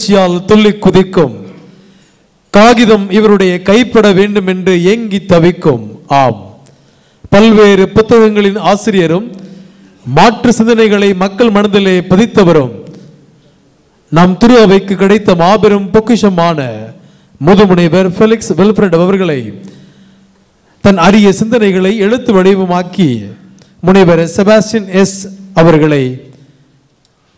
மகிழ்ச்சியால் துள்ளி குதிக்கும். காகிதம் இவருடைய கைப்பட வேண்டும் என்று ஏங்கி தவிக்கும். ஆம், பல்வேறு புத்தகங்களின் ஆசிரியரும் மாற்று சிந்தனைகளை மக்கள் மனதிலே பதித்தவரும் நம் திரு அவைக்கு கிடைத்த மாபெரும் பொக்கிஷமான முதுமுனைவர் ஃபெலிக்ஸ் வில்ஃப்ரெட் அவர்களை தன் அரிய சிந்தனைகளை எழுத்து வடிவமாக்கி முனைவர் செபாஸ்டியன் எஸ் அவர்களை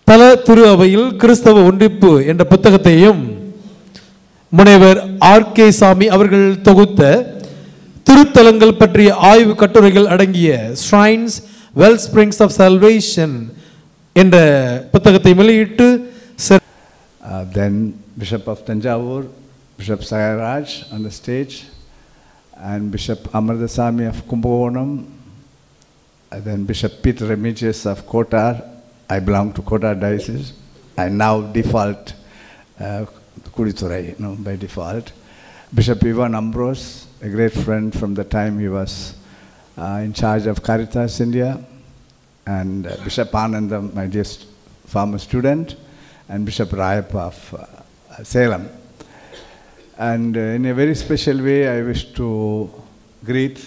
தல திரு அவையில் கிறிஸ்தவ ஒன்றிப்பு என்ற புத்தகத்தையும் முனைவர் ஆர்.கே. சாமி அவர்கள் தொகுத்த திருத்தலங்கள் பற்றிய ஆய்வு கட்டுரைகள் அடங்கிய shrines well springs of salvation என்ற புத்தகத்தை வெளியிட்டு then Bishop of Tanjavur, Bishop Sayaraj on the stage, and Bishop Amarthasamy of Kumbakonam, and then Bishop Peter Remigius of Kotar. I belong to Kotar Diocese. I now default Kudithurai, by default. Bishop Ivan Ambrose, a great friend from the time he was in charge of Caritas India, and Bishop Anandam, my dear former student, and Bishop Rayappa of Salem. And in a very special way, I wish to greet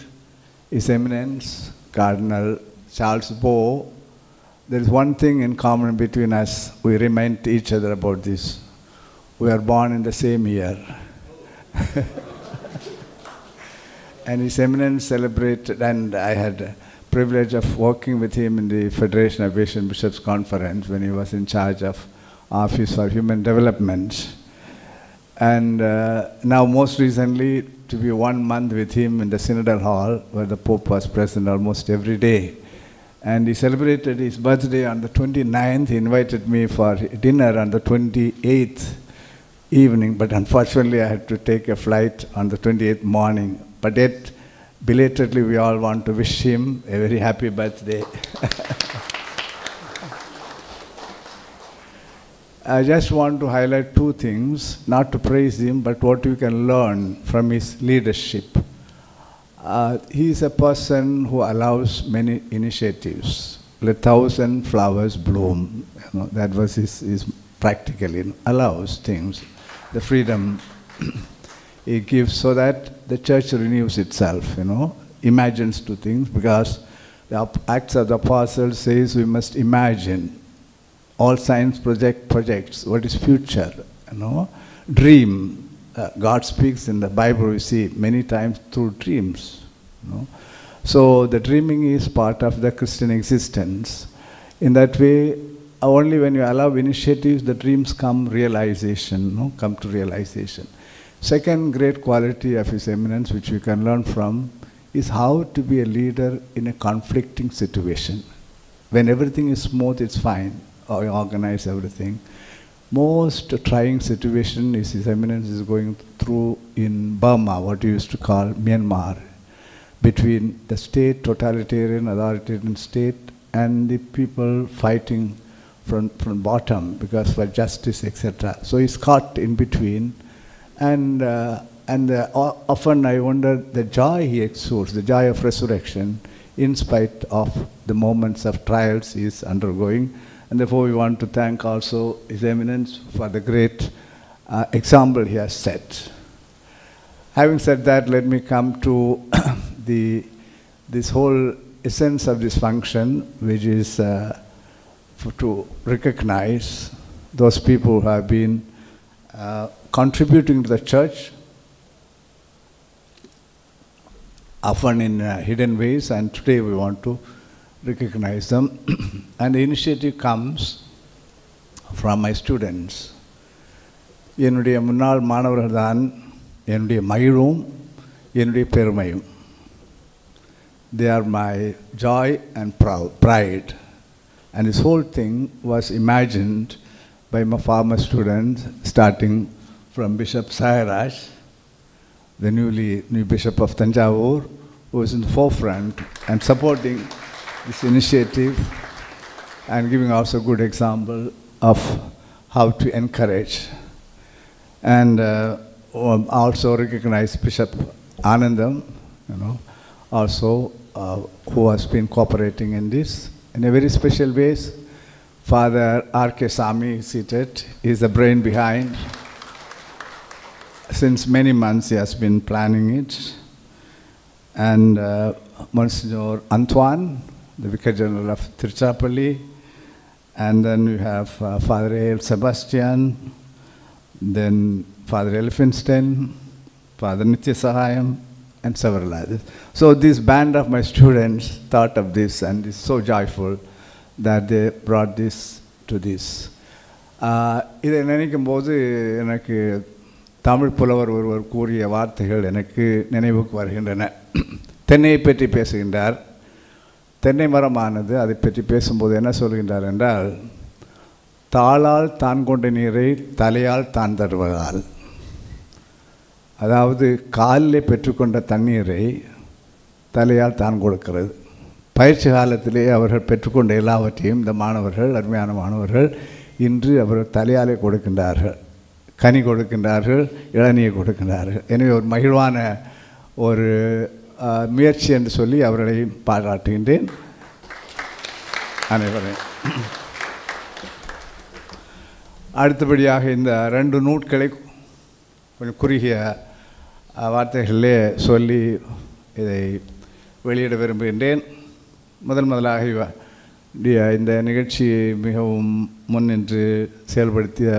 His Eminence, Cardinal Charles Bo. There is one thing in common between us. We remind each other about this. We are born in the same year. And His Eminence celebrated, and I had the privilege of working with him in the Federation of Asian Bishops Conference when he was in charge of Office for Human Development. And now most recently to be 1 month with him in the Synodal Hall where the Pope was present almost every day. And he celebrated his birthday on the 29th. He invited me for dinner on the 28th evening, but unfortunately I had to take a flight on the 28th morning. But yet, belatedly, we all want to wish him a very happy birthday. I just want to highlight two things, not to praise him, but what we can learn from his leadership. He is a person who allows many initiatives. Let 1,000 flowers bloom. That was his practically allows things. The freedom he gives so that the church renews itself, imagines two things, because the Acts of the Apostles says we must imagine. All science projects what is future, dream. God speaks in the Bible, we see many times through dreams. So the dreaming is part of the Christian existence. In that way, only when you allow initiatives, the dreams come to realization. Second great quality of His Eminence, which we can learn from, is how to be a leader in a conflicting situation. When everything is smooth, it's fine. Organize everything. Most trying situation is His Eminence is going through in Burma, what we used to call Myanmar, between the state, totalitarian, authoritarian state, and the people fighting from bottom because for justice, etc. So he's caught in between, and often I wonder the joy he exudes, the joy of resurrection, in spite of the moments of trials he is undergoing. And therefore we want to thank also His Eminence for the great example he has set. Having said that, let me come to this whole essence of this function, which is to recognize those people who have been contributing to the church, often in hidden ways, and today we want to recognize them. And the initiative comes from my students. என்னுடைய முன்னாள் மாணவர்கள் தான் என்னுடைய மகிழும் என்னுடைய பெருமையும். They are my joy and pride. And this whole thing was imagined by my former students, starting from Bishop Sayaraj, the new Bishop of Tanjavur, who is in the forefront and supporting this initiative and giving also a good example of how to encourage. And also recognize Bishop Anandam, also who has been cooperating in this in a very special ways Father R.K. Sami seated. He is the brain behind. Since many months he has been planning it. And Monsignor Antoine, the Vicar General of Tiruchirappalli. And then we have Father A.L. Sebastian, then Father Elphinstone, Father Nitya Sahayam, and several others. So this band of my students thought of this, and it's so joyful that they brought this to this. இதை நினைக்கும் போது எனக்கு தமிழ் புலவர் ஒருவர் கூறிய வார்த்தைகள் எனக்கு நினைவுக்கு வருகின்றன. தென்னையை பற்றி பேசுகின்றார். தென்னை மரமானது அதை பற்றி பேசும்போது என்ன சொல்கின்றார் என்றால், தாளால் தான் கொண்ட நீரை தலையால் தான் தருவதால். அதாவது காலிலே பெற்றுக்கொண்ட தண்ணீரை தலையால் தான் கொடுக்கிறது. பயிற்சி காலத்திலே அவர்கள் பெற்றுக்கொண்ட எல்லாவற்றையும் இந்த மாணவர்கள், அருமையான மாணவர்கள், இன்று அவர்கள் தலையாலே கொடுக்கின்றார்கள். கனி கொடுக்கின்றார்கள், இளநியை கொடுக்கின்றார்கள். எனவே ஒரு மகிழ்வான ஒரு முயற்சி என்று சொல்லி அவர்களை பாராட்டுகின்றேன். அனைவரையும் அடுத்தபடியாக இந்த 2 நூட்களை கொஞ்சம் குறுகிய வார்த்தைகளிலே சொல்லி இதை வெளியிட விரும்புகின்றேன். முதலாக இந்த நிகழ்ச்சியை மிகவும் முன்னின்று செயல்படுத்திய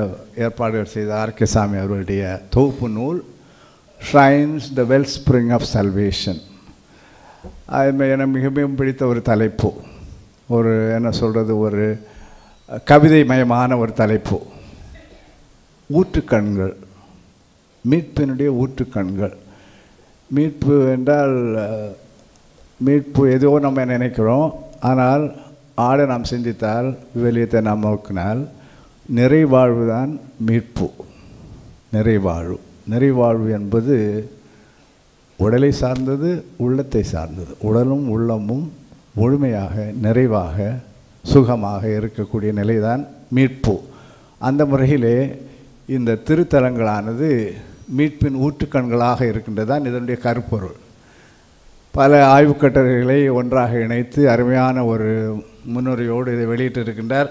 ஏற்பாடுகள் செய்த ஆர்.கே. சாமி அவர்களுடைய தொகுப்பு நூல் shrines the well spring of salvation. அது எனக்கு மிகவும் பிடித்த ஒரு தலைப்பு. ஒரு என்ன சொல்கிறது, ஒரு கவிதை மயமான ஒரு தலைப்பு. ஊற்றுக்கண்கள், மீட்பினுடைய ஊற்றுக்கண்கள். மீட்பு என்றால் மீட்பு ஏதோ நம்ம நினைக்கிறோம். ஆனால் ஆட நாம் சிந்தித்தால், விவிலியத்தை நாம் நோக்கினால், நிறைவாழ்வு தான் மீட்பு. நிறைவாழ்வு. நிறைவாழ்வு என்பது உடலை சார்ந்தது, உள்ளத்தை சார்ந்தது. உடலும் உள்ளமும் முழுமையாக, நிறைவாக, சுகமாக இருக்கக்கூடிய நிலைதான் மீட்பு. அந்த முறையிலே இந்த திருத்தலங்களானது மீட்பின் ஊற்றுக்கண்களாக இருக்கின்றதான் இதனுடைய கருப்பொருள். பல ஆய்வுக்கட்டுரைகளை ஒன்றாக இணைத்து அருமையான ஒரு முன்னுரையோடு இதை வெளியிட்டிருக்கின்றார்.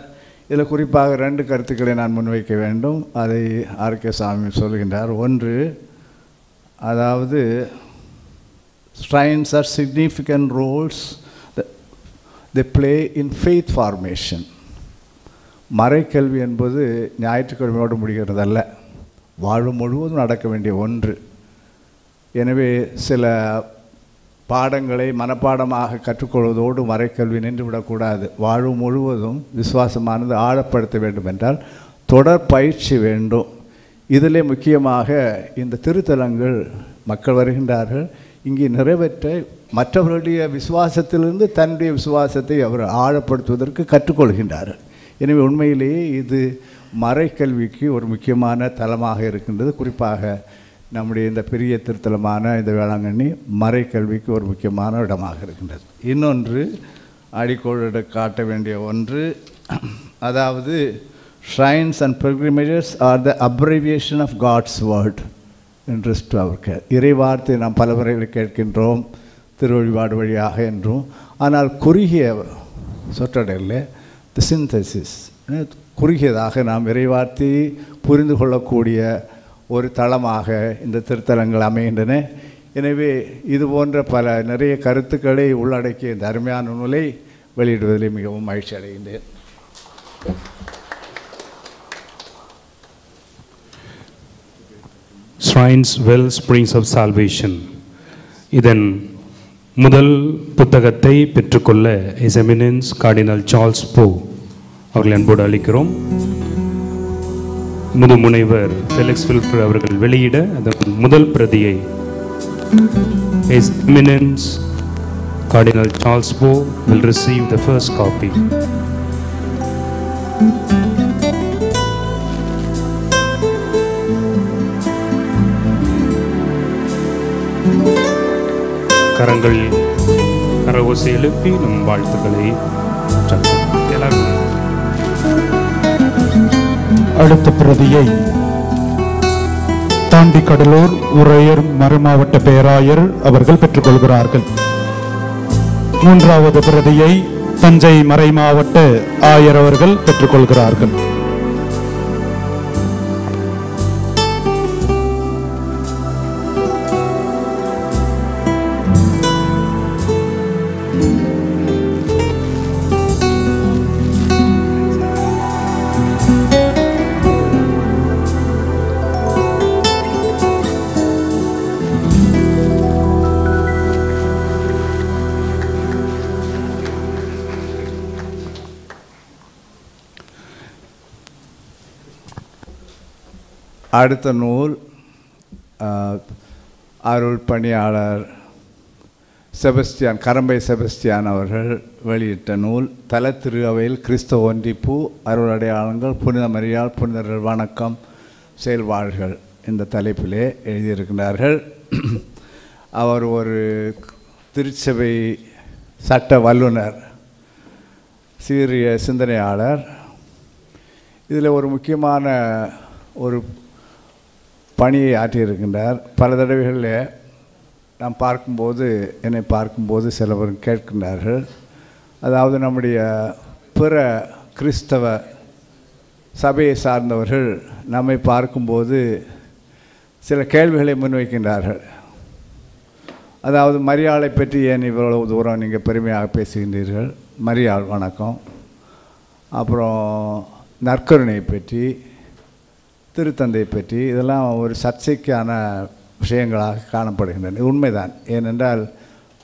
இதில் குறிப்பாக 2 கருத்துக்களை நான் முன்வைக்க வேண்டும். அதை ஆர்.கே. சாமி சொல்கின்றார். ஒன்று, அதாவது shrines are significant roles they play in faith formation. மறைக்கல்வி என்பது ஞாயிற்றுக்கிழமையோடு முடிகிறதல்ல, வாழ்வு முழுவதும் நடக்க வேண்டிய ஒன்று. எனவே சில பாடங்களை மனப்பாடமாக கற்றுக்கொள்வதோடு மறைக்கல்வி நின்றுவிடக்கூடாது. வாழ்வு முழுவதும் விசுவாசமானது ஆழப்படுத்த வேண்டும் என்றால் தொடர் பயிற்சி வேண்டும். இதிலே முக்கியமாக இந்த திருத்தலங்கள் மக்கள் வருகின்றார்கள், இங்கே நிறைவேற்ற மற்றவர்களுடைய விசுவாசத்திலிருந்து தன்னுடைய விசுவாசத்தை அவர் ஆழப்படுத்துவதற்கு கற்றுக்கொள்கின்றார்கள். எனவே உண்மையிலேயே இது மறைக்கல்விக்கு ஒரு முக்கியமான தலமாக இருக்கின்றது. குறிப்பாக நம்முடைய இந்த பெரிய திருத்தலமான இந்த வேளாங்கண்ணி மறைக்கல்விக்கு ஒரு முக்கியமான இடமாக இருக்கின்றது. இன்னொன்று, அடிக்கோடு காட்ட வேண்டிய ஒன்று, அதாவது shrines and pilgrimages are the abbreviation of God's word in rest to our care. இறைவார்த்தை நாம் பல முறையில் கேட்கின்றோம், திருவழிபாடு வழியாக என்றும். ஆனால் குறுகிய சொற்றொடரில் தி சிந்தசிஸ், குறுகியதாக நாம் இறைவார்த்தையை புரிந்து கொள்ளக்கூடிய ஒரு தளமாக இந்த திருத்தலங்கள் அமைகின்றன. எனவே இது போன்ற நிறைய கருத்துக்களை உள்ளடக்கிய இந்த அருமையான நூலை வெளியிடுவதில் மிகவும் மகிழ்ச்சி அடைகின்றேன். Shrines Well Springs of Salvation. இதன் முதல் புத்தகத்தை பெற்றுக்கொள்ள His Eminence Cardinal Charles Poe அவர்கள் அன்போடு அளிக்கிறோம். முதுமுனைவர் ஃபெலிக்ஸ் வில்ஃபர் அவர்கள் வெளியிட அதன் முதல் பிரதியை His Eminence Cardinal Charles Poe will receive the first copy. கரங்கள் கரவோசை எழுப்பி நம் வாழ்த்துக்களை அடுத்த பிரதியை தாண்டி கடலூர் உறையூர் மறுமாவட்ட பேராயர் அவர்கள் பெற்றுக்கொள்கிறார்கள். 3வது பிரதியை தஞ்சை மறைமாவட்ட ஆயர் அவர்கள் பெற்றுக்கொள்கிறார்கள். அடுத்த நூல் அருள் பணியாளர் செபஸ்தியான், கரம்பை செபஸ்தியான் அவர்கள் வெளியிட்ட நூல் தல திரு அவையில் கிறிஸ்தவ ஒன்றிப்பு, அருள் அடையாளங்கள், புனித மரியாள், புனிதர்கள் வணக்கம், செயல்பாடுகள் இந்த தலைப்பிலே எழுதியிருக்கிறார்கள். அவர் ஒரு திருச்சபை சட்ட வல்லுனர், சீரிய சிந்தனையாளர். இதில் ஒரு முக்கியமான ஒரு பணியை ஆற்றியிருக்கின்றார். பல தடவைகளில் நாம் என்னை பார்க்கும்போது சிலவர் கேட்கின்றார்கள், அதாவது நம்முடைய பிற கிறிஸ்தவ சபையை சார்ந்தவர்கள் நம்மை பார்க்கும்போது சில கேள்விகளை முன்வைக்கின்றார்கள். அதாவது மரியாளை பற்றி ஏன் இவ்வளவு தூரம் நீங்கள் பெருமையாக பேசுகின்றீர்கள், மரியாள் வணக்கம், அப்புறம் நற்கருணை பற்றி, திருத்தந்தை பற்றி, இதெல்லாம் ஒரு சர்ச்சைக்கான விஷயங்களாக காணப்படுகின்றன. உண்மைதான். ஏனென்றால்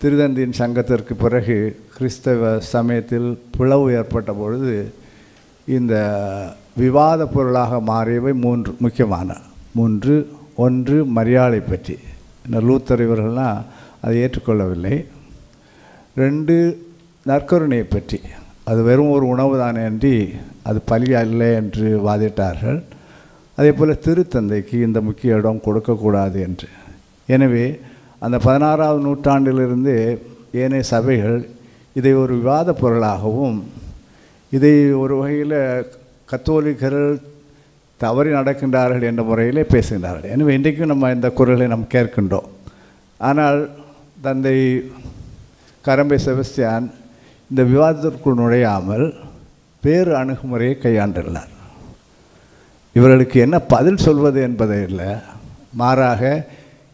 திருத்தந்தையின் சங்கத்திற்கு பிறகு கிறிஸ்தவ சமயத்தில் பிளவு ஏற்பட்ட பொழுது இந்த விவாத பொருளாக மாறியவை முக்கியமான மூன்று. ஒன்று மரியாளை பற்றி, இந்த லூத்தர் இவர்கள்லாம் அதை ஏற்றுக்கொள்ளவில்லை. 2 நற்கருணையை பற்றி, அது வெறும் ஒரு உணவு தானே அன்றி அது பலி அல்ல என்று வாதிட்டார்கள். அதே போல் திருத்தந்தைக்கு இந்த முக்கிய இடம் கொடுக்கக்கூடாது என்று. எனவே அந்த 16ஆம் நூற்றாண்டிலிருந்து ஏனைய சபைகள் இதை ஒரு விவாத பொருளாகவும், இதை ஒரு வகையில் கத்தோலிக்கர்கள் தவறி நடக்கின்றார்கள் என்ற முறையிலே பேசுகின்றார்கள். எனவே இன்றைக்கும் நம்ம இந்த குரலை நாம் கேட்கின்றோம். ஆனால் தந்தை கரம்பை செபஸ்தியான் இந்த விவாதத்திற்குள் நுழையாமல் வேறு அணுகுமுறையை கையாண்டுள்ளார். இவர்களுக்கு என்ன பதில் சொல்வது என்பதை இல்லை, மாறாக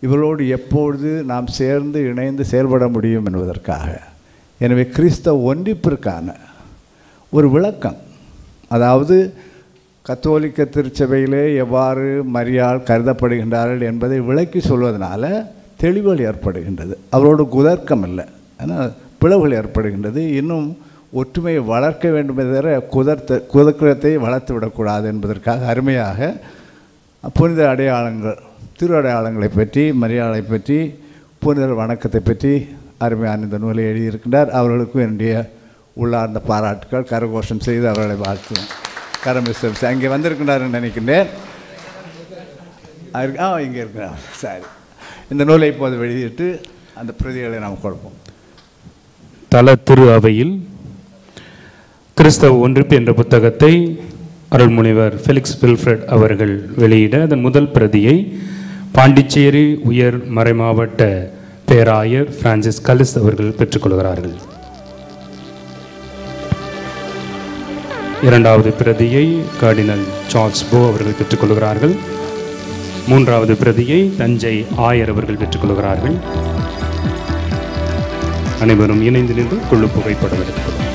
இவர்களோடு எப்பொழுது நாம் சேர்ந்து இணைந்து செயல்பட முடியும் என்பதற்காக. எனவே கிறிஸ்தவ ஒன்றிப்பிற்கான ஒரு விளக்கம், அதாவது கத்தோலிக்க திருச்சபையிலே எவ்வாறு மரியாள் கருதப்படுகின்றார்கள் என்பதை விளக்கி சொல்வதனால தெளிவுகள் ஏற்படுகின்றது. அவரோடு குதர்க்கம் இல்லை, ஆனால் பிளவுகள் ஏற்படுகின்றது. இன்னும் ஒற்றுமையை வளர்க்க வேண்டுமே தவிர குதர்க்கத்தை வளர்த்து விடக்கூடாது என்பதற்காக அருமையாக புனித அடையாளங்கள், திரு அடையாளங்களை பற்றி, மரியாதை பற்றி, புனிதர் வணக்கத்தை பற்றி அருமையான இந்த நூலை எழுதியிருக்கின்றார். அவர்களுக்கும் என்னுடைய உள்ளார்ந்த பாராட்டுக்கள். கரகோஷம் செய்து அவர்களை வாழ்த்துவேன். கரம்பை அங்கே வந்திருக்கின்றார்னு நினைக்கின்றேன். இங்கே இருக்கிறார். சரி, இந்த நூலை இப்போது வெளியிட்டு அந்த பிரதிகளை நாம் கொடுப்போம். தல திரு அவையில் கிறிஸ்தவ ஒன்றிப்பு என்ற புத்தகத்தை அருள்முனைவர் ஃபெலிக்ஸ் வில்ஃப்ரெட் அவர்கள் வெளியிட அதன் முதல் பிரதியை பாண்டிச்சேரி உயர் மறைமாவட்ட பேராயர் பிரான்சிஸ் கலிஸ் அவர்கள் பெற்றுக்கொள்கிறார்கள். 2வது பிரதியை கார்டினல் சார்ல்ஸ் போ அவர்கள் பெற்றுக்கொள்கிறார்கள். 3வது பிரதியை தஞ்சை ஆயர் அவர்கள் பெற்றுக்கொள்கிறார்கள். அனைவரும் இணைந்து நின்று குழு புகைப்படம் எடுத்துக்கொள்ளும்.